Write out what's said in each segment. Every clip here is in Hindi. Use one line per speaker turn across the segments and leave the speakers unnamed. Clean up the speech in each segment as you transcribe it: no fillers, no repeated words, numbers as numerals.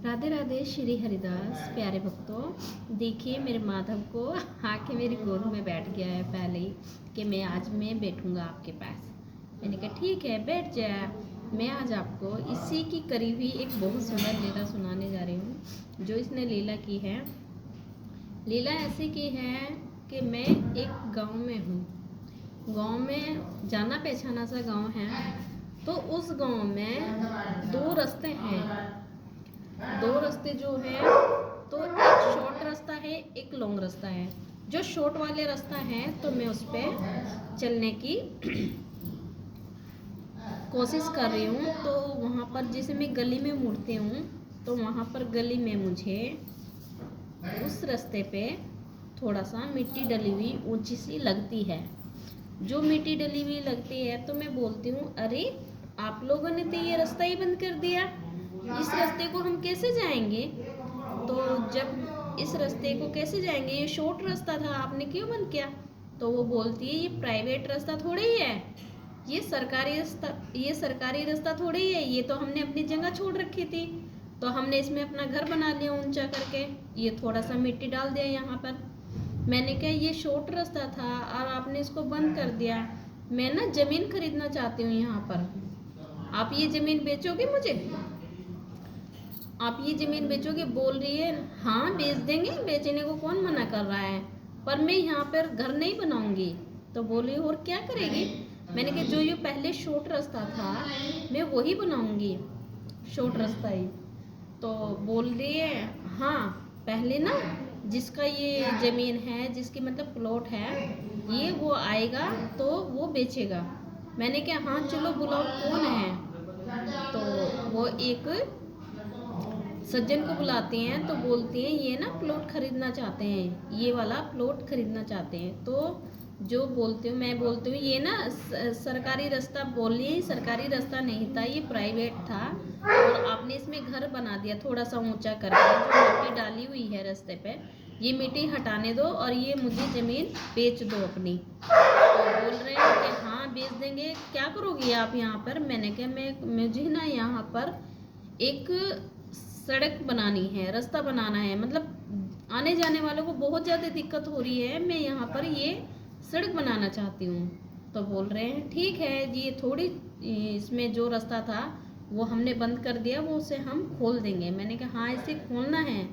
राधे राधे श्री हरिदास प्यारे भक्तों। देखिए मेरे माधव को आके मेरी गोद में बैठ गया है पहले ही कि मैं बैठूंगा आपके पास। मैंने कहा ठीक है बैठ जाए। मैं आज आपको इसी की करी हुई एक बहुत सुंदर लीला सुनाने जा रही हूँ। जो इसने लीला की है, लीला ऐसी की है कि मैं एक गांव में हूँ। गांव में जाना पहचाना सा गांव है। तो उस गांव में दो रास्ते हैं। दो रास्ते जो है, तो एक शॉर्ट रास्ता है, एक लॉन्ग रास्ता है। जो शॉर्ट वाले रास्ता है तो मैं उस पर चलने की कोशिश कर रही हूँ। तो वहाँ पर जैसे मैं गली में मुड़ती हूँ तो वहाँ पर गली में मुझे उस रास्ते पे थोड़ा सा मिट्टी डली हुई ऊंची सी लगती है। जो मिट्टी डली हुई लगती है तो मैं बोलती हूँ, अरे आप लोगों ने तो ये रास्ता ही बंद कर दिया, इस रास्ते को हम कैसे जाएंगे। तो जब इस रास्ते को कैसे जाएंगे, ये शॉर्ट रास्ता था, आपने क्यों बंद किया। तो वो बोलती है, ये प्राइवेट रास्ता थोड़ा ही है, ये सरकारी रास्ता थोड़ा ही है, ये तो हमने अपनी जगह छोड़ रखी थी, तो हमने इसमें अपना घर बना लिया ऊंचा करके, ये थोड़ा सा मिट्टी डाल दिया यहाँ पर। मैंने कहा ये शॉर्ट रास्ता था और आपने इसको बंद कर दिया। मैं ना जमीन खरीदना चाहती हूँ यहाँ पर, आप ये जमीन बेचोगे मुझे, आप ये जमीन बेचोगे। बोल रही है हाँ बेच देंगे, बेचने को कौन मना कर रहा है, पर मैं यहाँ पर घर नहीं बनाऊंगी। तो बोली और क्या करेगी। मैंने कहा जो ये पहले शॉर्ट रास्ता था मैं वही बनाऊंगी, शॉर्ट रास्ता ही। तो बोल रही है हाँ पहले ना जिसका ये जमीन है, जिसकी मतलब प्लॉट है, ये वो आएगा तो वो बेचेगा। मैंने कहा हाँ चलो बुलाओ कौन है। तो वो एक सज्जन को बुलाते हैं तो बोलती हैं ये ना प्लॉट खरीदना चाहते हैं, ये वाला प्लॉट खरीदना चाहते हैं। तो जो बोलती हूँ, मैं बोलती हूँ ये ना सरकारी रास्ता, बोलिए सरकारी रास्ता नहीं था, ये प्राइवेट था और आपने इसमें घर बना दिया थोड़ा सा ऊंचा करके। जो मिट्टी डाली हुई है रास्ते पे, ये मिट्टी हटाने दो और ये मुझे ज़मीन बेच दो अपनी। तो बोल रहे हैं कि हाँ बेच देंगे, क्या करोगी आप यहाँ पर। मैंने कहा मुझे ना यहाँ पर एक सड़क बनानी है, रास्ता बनाना है, मतलब आने जाने वालों को बहुत ज़्यादा दिक्कत हो रही है, मैं यहाँ पर ये सड़क बनाना चाहती हूँ। तो बोल रहे हैं ठीक है, ये थोड़ी इसमें जो रास्ता था वो हमने बंद कर दिया, वो उसे हम खोल देंगे। मैंने कहा हाँ इसे खोलना है,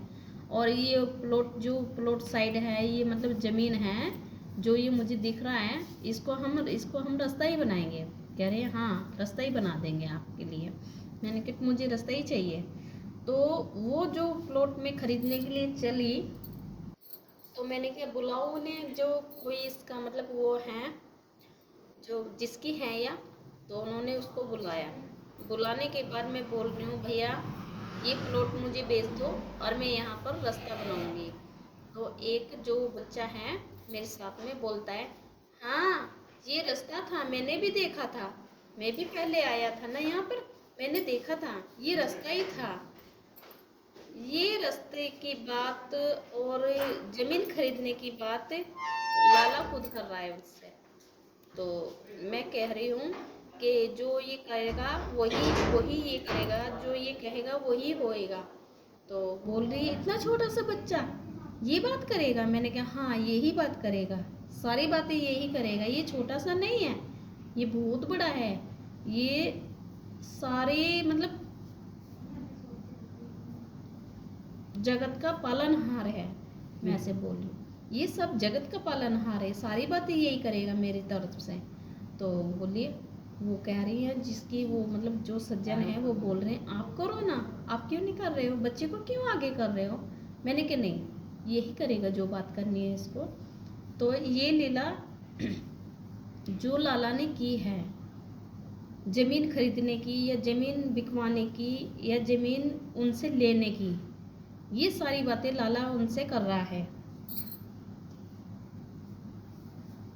और ये प्लॉट जो प्लॉट साइड है, ये मतलब ज़मीन है जो ये मुझे दिख रहा है, इसको हम रास्ता ही बनाएंगे। कह रहे हैं हाँ रास्ता ही बना देंगे आपके लिए। मैंने कहा मुझे रास्ता ही चाहिए। तो वो जो प्लॉट में खरीदने के लिए चली, तो मैंने क्या बुलाओ उन्हें, जो कोई इसका मतलब वो है जो जिसकी है या। तो उन्होंने उसको बुलाया। बुलाने के बाद मैं बोल रही हूँ भैया ये प्लॉट मुझे बेच दो और मैं यहाँ पर रास्ता बनाऊंगी। तो एक जो बच्चा है मेरे साथ में बोलता है हाँ ये रास्ता था, मैंने भी देखा था, मैं भी पहले आया था ना यहाँ पर, मैंने देखा था ये रास्ता ही था। ये रास्ते की बात और जमीन खरीदने की बात लाला खुद कर रहा है उससे। तो मैं कह रही हूँ कि जो ये करेगा वही वही ये करेगा, जो ये कहेगा वही होएगा। तो बोल रही है इतना छोटा सा बच्चा ये बात करेगा। मैंने कहा हाँ यही बात करेगा, सारी बातें यही करेगा, ये छोटा सा नहीं है, ये बहुत बड़ा है, ये सारे मतलब जगत का पालनहार है। मैं ऐसे बोल रही हूँ ये सब जगत का पालनहार है, सारी बातें यही करेगा मेरी तरफ से। तो बोलिए वो कह रही है जिसकी वो मतलब जो सज्जन है वो बोल रहे हैं आप करो ना, आप क्यों नहीं कर रहे हो, बच्चे को क्यों आगे कर रहे हो। मैंने कहा नहीं यही करेगा जो बात करनी है इसको। तो ये लीला जो लाला ने की है, जमीन खरीदने की या जमीन बिकवाने की या जमीन उनसे लेने की, ये सारी बातें लाला उनसे कर रहा है,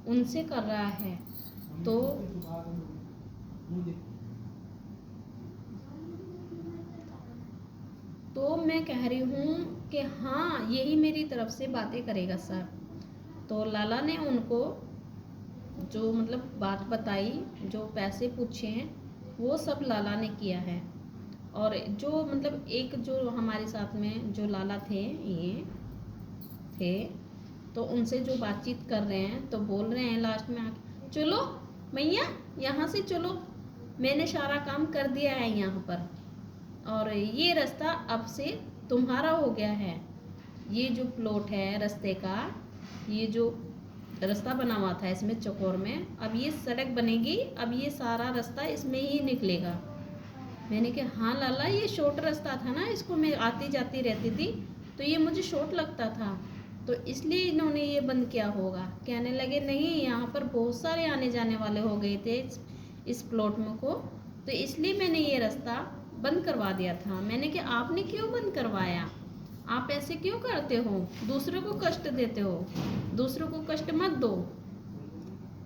उनसे कर रहा है। तो मैं कह रही हूँ कि हाँ यही मेरी तरफ से बातें करेगा सर। तो लाला ने उनको जो मतलब बात बताई, जो पैसे पूछे हैं वो सब लाला ने किया है। और जो मतलब एक जो हमारे साथ में जो लाला थे ये थे, तो उनसे जो बातचीत कर रहे हैं तो बोल रहे हैं लास्ट में आके, चलो मैया यहाँ से चलो, मैंने सारा काम कर दिया है यहाँ पर, और ये रास्ता अब से तुम्हारा हो गया है। ये जो प्लॉट है रास्ते का, ये जो रास्ता बना हुआ था इसमें चौकोर में, अब ये सड़क बनेगी, अब ये सारा रास्ता इसमें ही निकलेगा। मैंने कहा हाँ लाला, ये शॉर्ट रास्ता था ना, इसको मैं आती जाती रहती थी तो ये मुझे शॉर्ट लगता था, तो इसलिए इन्होंने ये बंद किया होगा। कहने लगे नहीं, यहाँ पर बहुत सारे आने जाने वाले हो गए थे इस प्लॉट में को, तो इसलिए मैंने ये रास्ता बंद करवा दिया था। मैंने कहा आपने क्यों बंद करवाया, आप ऐसे क्यों करते हो, दूसरों को कष्ट देते हो, दूसरों को कष्ट मत दो।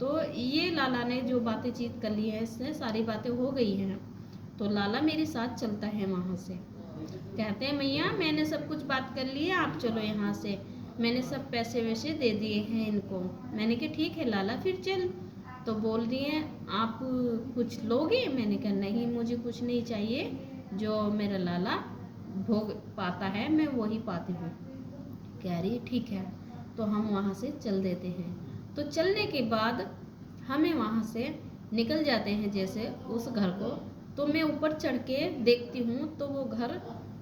तो ये लाला ने जो बातें चीत कर ली है, इससे सारी बातें हो गई हैं। तो लाला मेरे साथ चलता है वहाँ से, कहते हैं मैया मैंने सब कुछ बात कर ली है, आप चलो यहाँ से, मैंने सब पैसे वैसे दे दिए हैं इनको। मैंने कहा ठीक है लाला फिर चल। तो बोल रही हैं आप कुछ लोगे, मैंने कहा नहीं मुझे कुछ नहीं चाहिए, जो मेरा लाला भोग पाता है मैं वही पाती हूँ। कह रही ठीक है, तो हम वहाँ से चल देते हैं। तो चलने के बाद हमें वहाँ से निकल जाते हैं जैसे उस घर को, तो मैं ऊपर चढ़ के देखती हूँ तो वो घर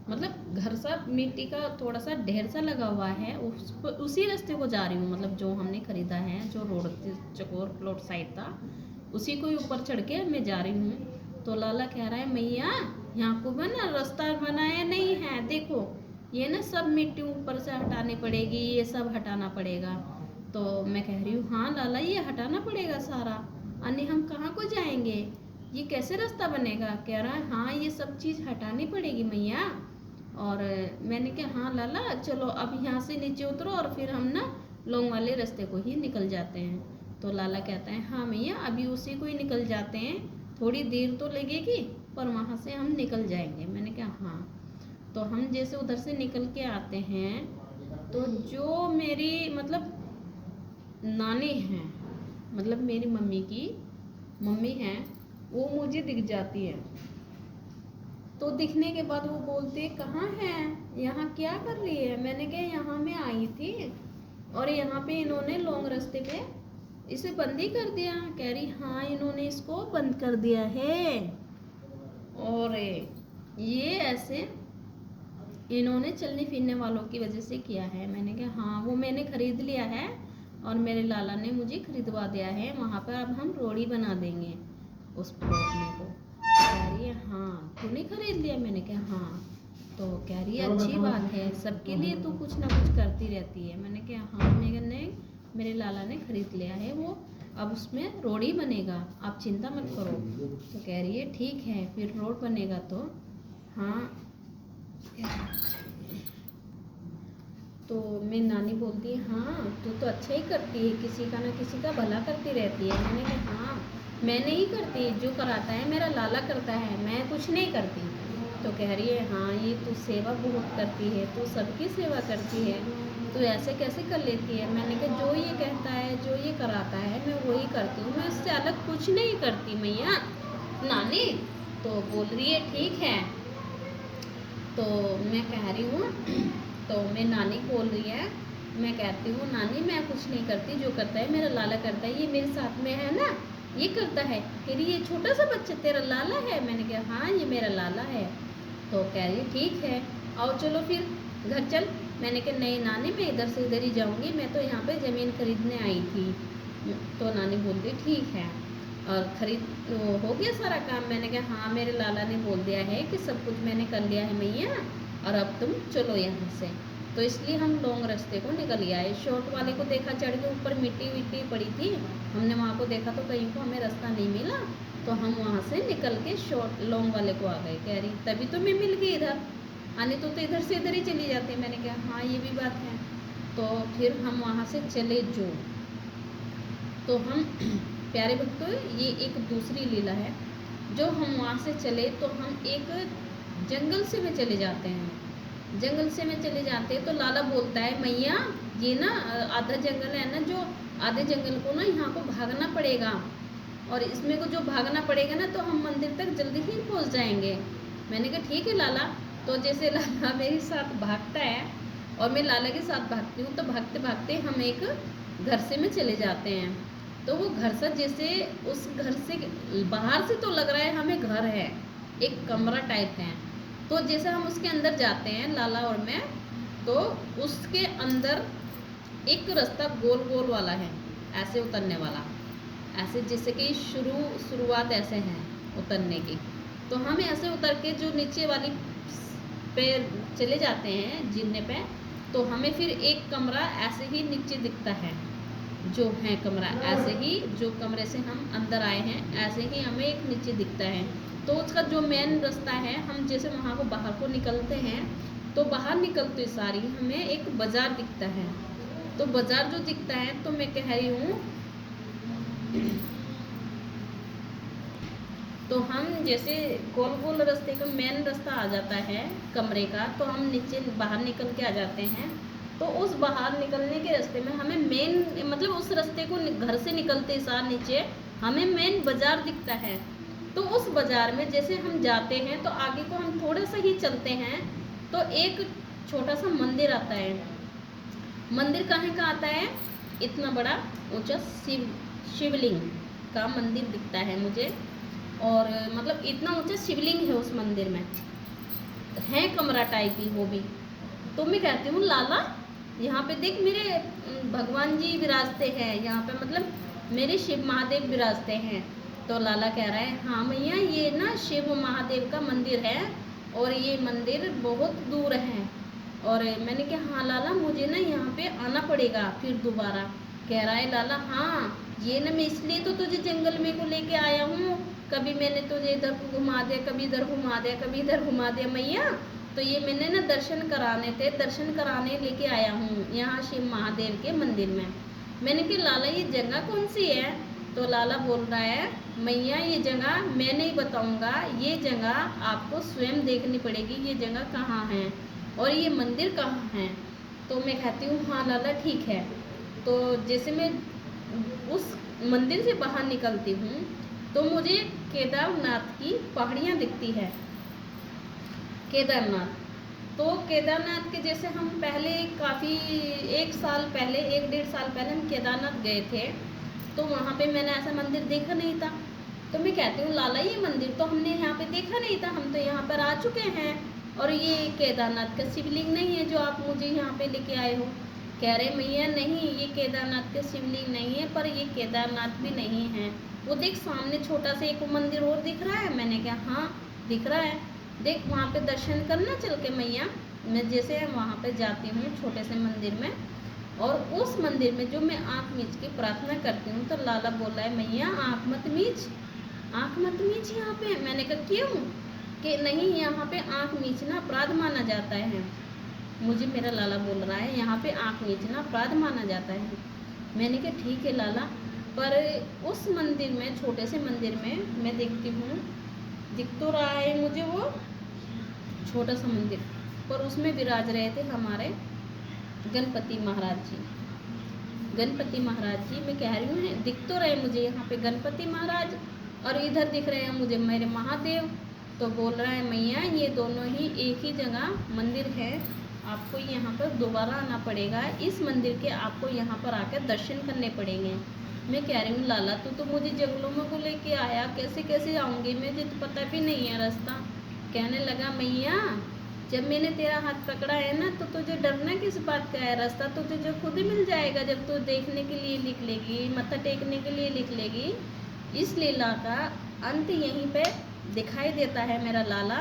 मतलब घर सा मिट्टी का थोड़ा सा ढेर सा लगा हुआ है, उसी रास्ते को जा रही हूँ, मतलब जो हमने खरीदा है, जो रोड चकोर प्लॉट साइड था उसी को ही ऊपर चढ़ के मैं जा रही हूँ। तो लाला कह रहा है मैया यहाँ को ना रास्ता बनाया नहीं है, देखो ये ना सब मिट्टी ऊपर से हटानी पड़ेगी, ये सब हटाना पड़ेगा। तो मैं कह रही हूँ हाँ लाला ये हटाना पड़ेगा सारा, अन्य हम कहाँ को जाएंगे, ये कैसे रास्ता बनेगा। कह रहा है हाँ ये सब चीज़ हटानी पड़ेगी मैया। और मैंने कहा हाँ लाला चलो अब यहाँ से नीचे उतरो और फिर हम ना लॉन्ग वाले रास्ते को ही निकल जाते हैं। तो लाला कहता है हाँ मैया अभी उसी को ही निकल जाते हैं, थोड़ी देर तो लगेगी पर वहाँ से हम निकल जाएंगे। मैंने कहा हाँ। तो हम जैसे उधर से निकल के आते हैं तो जो मेरी मतलब नानी हैं, मतलब मेरी मम्मी की मम्मी हैं, वो मुझे दिख जाती है। तो दिखने के बाद वो बोलते कहाँ है, यहाँ क्या कर रही है। मैंने कहा यहाँ मैं आई थी और यहाँ पे इन्होंने लॉन्ग रास्ते पे इसे बंद ही कर दिया। कह रही हाँ इन्होंने इसको बंद कर दिया है और ये ऐसे इन्होंने चलने फिरने वालों की वजह से किया है। मैंने कहा हाँ वो मैंने खरीद लिया है और मेरे लाला ने मुझे खरीदवा दिया है, वहाँ पर अब हम रोड़ी बना देंगे उस प्लॉट में को। कह रही है हाँ तूने खरीद लिया। मैंने कहा हाँ। तो कह रही है अच्छी बात है, सबके लिए तू कुछ ना कुछ करती रहती है। मैंने कहा हाँ मैंने मेरे लाला ने खरीद लिया है वो, अब उसमें रोड ही बनेगा, आप चिंता मत करो। तो कह रही है ठीक है फिर रोड बनेगा तो हाँ। तो मेरी नानी बोलती है हाँ तू तो अच्छा ही करती है, किसी का ना किसी का भला करती रहती है। मैंने कहा हाँ मैं नहीं करती, जो कराता है मेरा लाला करता है, मैं कुछ नहीं करती। तो कह रही है हाँ ये तू सेवा बहुत करती है, तू सबकी सेवा करती है, तू ऐसे कैसे कर लेती है। मैंने कहा जो ये कहता है जो ये कराता है मैं वही करती हूँ, मैं इससे अलग कुछ नहीं करती मैया नानी। तो बोल रही है ठीक है। तो मैं कह रही हूँ तो मैं नानी बोल रही है, मैं कहती हूँ नानी मैं कुछ नहीं करती, जो करता है मेरा लाला करता है, ये मेरे साथ में है ना ये करता है। फिर ये छोटा सा बच्चा तेरा लाला है। मैंने कहा हाँ ये मेरा लाला है। तो कह रही ठीक है आओ चलो फिर घर चल। मैंने कहा नहीं नानी मैं इधर से इधर ही जाऊँगी, मैं तो यहाँ पे ज़मीन खरीदने आई थी। तो नानी बोलती ठीक है और खरीद हो गया सारा काम। मैंने कहा हाँ मेरे लाला ने बोल दिया है कि सब कुछ मैंने कर लिया है मैया, और अब तुम चलो यहाँ से। तो इसलिए हम लॉन्ग रास्ते को निकल आए। शॉर्ट वाले को देखा चढ़ के ऊपर मिट्टी विट्टी पड़ी थी, हमने वहाँ को देखा तो कहीं को हमें रास्ता नहीं मिला, तो हम वहाँ से निकल के शॉर्ट लॉन्ग वाले को आ गए। कह रही तभी तो मैं मिल गई इधर, आने तो इधर से इधर ही चली जाती। मैंने कहा हाँ ये भी बात है। तो फिर हम वहाँ से चले जो, तो हम प्यारे भक्तों ये एक दूसरी लीला है। जो हम वहाँ से चले तो हम एक जंगल से में चले जाते हैं। जंगल से में चले जाते हैं तो लाला बोलता है मैया ये ना आधा जंगल है ना, जो आधे जंगल को ना यहाँ को भागना पड़ेगा, और इसमें को जो भागना पड़ेगा ना तो हम मंदिर तक जल्दी ही पहुँच जाएंगे। मैंने कहा ठीक है लाला। तो जैसे लाला मेरे साथ भागता है और मैं लाला के साथ भागती हूँ, तो भागते भागते हम एक घर से में चले जाते हैं। तो वो घर से जैसे उस घर से बाहर से तो लग रहा है हमें घर है, एक कमरा टाइप है। तो जैसे हम उसके अंदर जाते हैं लाला और मैं, तो उसके अंदर एक रास्ता गोल गोल वाला है, ऐसे उतरने वाला, ऐसे जैसे कि शुरुआत ऐसे है उतरने की। तो हम ऐसे उतर के जो नीचे वाली पे चले जाते हैं जीने पे, तो हमें फिर एक कमरा ऐसे ही नीचे दिखता है, जो है कमरा ऐसे ही, जो कमरे से हम अंदर आए हैं ऐसे ही हमें एक नीचे दिखता है। तो उसका जो मेन रास्ता है, हम जैसे वहाँ को बाहर को निकलते हैं, तो बाहर निकलते सारी हमें एक बाज़ार दिखता है। तो बाज़ार जो दिखता है, तो मैं कह रही हूँ तो हम जैसे गोल गोल रास्ते का मेन रास्ता आ जाता है कमरे का, तो हम नीचे बाहर निकल के आ जाते हैं। तो उस बाहर निकलने के रास्ते में हमें मेन मतलब उस रास्ते को घर से निकलते सार नीचे हमें मेन बाज़ार दिखता है। तो उस बाज़ार में जैसे हम जाते हैं, तो आगे को हम थोड़ा सा ही चलते हैं, तो एक छोटा सा मंदिर आता है। मंदिर कहाँ का आता है, इतना बड़ा ऊंचा शिवलिंग का मंदिर दिखता है मुझे। और मतलब इतना ऊंचा शिवलिंग है उस मंदिर में, है कमरा टाइप ही वो भी। तो मैं कहती हूँ लाला यहाँ पे देख, मेरे भगवान जी विराजते हैं यहाँ पे, मतलब मेरे शिव महादेव विराजते हैं। तो लाला कह रहा है हाँ मैया, ये ना शिव महादेव का मंदिर है और ये मंदिर बहुत दूर है। और मैंने कहा हाँ लाला, मुझे ना यहाँ पे आना पड़ेगा फिर दोबारा। कह रहा है लाला हाँ, ये ना मैं इसलिए तो तुझे जंगल में को लेके आया हूँ, कभी मैंने तुझे इधर को घुमा दिया, कभी इधर घुमा दिया, कभी इधर घुमा दिया मैया। तो ये मैंने ना दर्शन कराने थे, दर्शन कराने लेके आया हूँ यहाँ शिव महादेव के मंदिर में। मैंने कहा लाला ये जगह कौन सी है। तो लाला बोल रहा है मैया ये जगह मैं नहीं बताऊँगा, ये जगह आपको स्वयं देखनी पड़ेगी, ये जगह कहाँ है और ये मंदिर कहाँ है। तो मैं कहती हूँ हाँ लाला ठीक है। तो जैसे मैं उस मंदिर से बाहर निकलती हूँ, तो मुझे केदारनाथ की पहाड़ियाँ दिखती है, केदारनाथ। तो केदारनाथ के जैसे हम पहले काफ़ी 1-1.5 साल पहले हम केदारनाथ गए थे, तो वहाँ पे मैंने ऐसा मंदिर देखा नहीं था। तो मैं कहती हूँ लाला ये मंदिर तो हमने यहाँ पे देखा नहीं था, हम तो यहाँ पर आ चुके हैं और ये केदारनाथ का शिवलिंग नहीं है जो आप मुझे यहाँ पे लेके आए हो। कह रहे मैया नहीं, ये केदारनाथ का शिवलिंग नहीं है, पर ये केदारनाथ भी नहीं है। वो देख सामने छोटा सा एक मंदिर और दिख रहा है। मैंने कहा हाँ दिख रहा है, देख वहाँ पे दर्शन करना चल के मैया। मैं जैसे वहाँ पे जाती हूँ छोटे से मंदिर में, और उस मंदिर में जो मैं आँख मीच के प्रार्थना करती हूँ, तो लाला बोल रहा है मैया आँख मत मीच, आँख मत मीच यहाँ पे। मैंने कहा क्यों, कि नहीं यहाँ पे आँख मीचना अपराध माना जाता है। मुझे मेरा लाला बोल रहा है यहाँ पे आँख मीचना अपराध माना जाता है। मैंने कहा ठीक है लाला, पर उस मंदिर में, छोटे से मंदिर में मैं देखती हूँ, दिख तो रहा है मुझे वो छोटा सा मंदिर, पर उसमें विराज रहे थे हमारे गणपति महाराज जी। गणपति महाराज जी मैं कह रही हूँ, दिख तो रहे मुझे यहाँ पे गणपति महाराज, और इधर दिख रहे हैं मुझे मेरे महादेव। तो बोल रहा है मैया ये दोनों ही एक ही जगह मंदिर है, आपको यहाँ पर दोबारा आना पड़ेगा, इस मंदिर के आपको यहाँ पर आकर दर्शन करने पड़ेंगे। मैं कह रही हूँ लाला तू तो मुझे जंगलों में को लेके आया, कैसे कैसे आऊँगी, मुझे तो पता भी नहीं है रास्ता। कहने लगा मैया जब मैंने तेरा हाथ पकड़ा है ना, तो तुझे डरना किस बात का है, रास्ता तो तुझे खुद ही मिल जाएगा जब तू देखने के लिए निकलेगी, मत्था टेकने के लिए निकलेगी। इस लीला का अंत यहीं पे दिखाई देता है मेरा लाला,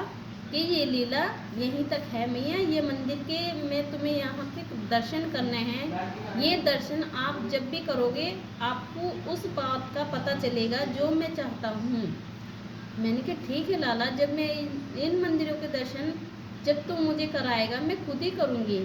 कि ये लीला यहीं तक है मैया। ये मंदिर के मैं तुम्हें यहाँ के दर्शन करने हैं, ये दर्शन आप जब भी करोगे आपको उस बात का पता चलेगा जो मैं चाहता हूँ। मैंने कहा ठीक है लाला, जब मैं इन मंदिरों के दर्शन जब तुम मुझे कराएगा मैं खुद ही करूँगी,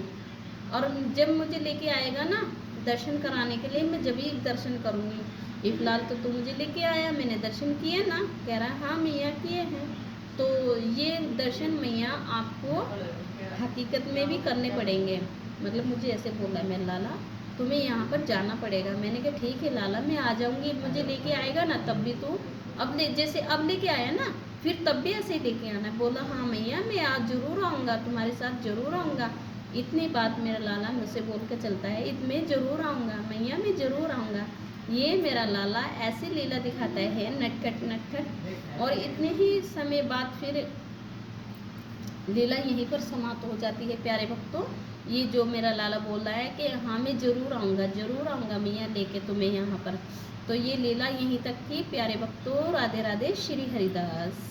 और जब मुझे लेके आएगा ना दर्शन कराने के लिए, मैं जब ही दर्शन करूँगी। फिलहाल तो तू मुझे लेके आया, मैंने दर्शन किए ना। कह रहा हाँ मैया किए हैं। तो ये दर्शन मैया आपको हकीकत में भी करने पड़ेंगे, मतलब मुझे ऐसे बोला है मेरा लाला, तुम्हें यहाँ पर जाना पड़ेगा। मैंने कहा ठीक है लाला मैं आ जाऊँगी, मुझे लेके आएगा ना तब भी तू अब ले जैसे अब लेके आया ना, फिर तब भी ऐसे ही लेके आना। बोला हाँ मैया मैं आज ज़रूर आऊँगा, तुम्हारे साथ ज़रूर आऊँगा। इतनी बात मेरा लाला मुझसे बोल के चलता है, मैं ज़रूर आऊँगा मैया, मैं ज़रूर आऊँगा। ये मेरा लाला ऐसी लीला दिखाता है, नटखट नटखट। और इतने ही समय बाद फिर लीला यहीं पर समाप्त हो जाती है प्यारे भक्तों। ये जो मेरा लाला बोल रहा है कि हाँ मैं ज़रूर आऊँगा मैया लेके तुम्हें यहाँ पर। तो ये लीला यहीं तक थी प्यारे भक्तों। राधे राधे, श्री हरिदास।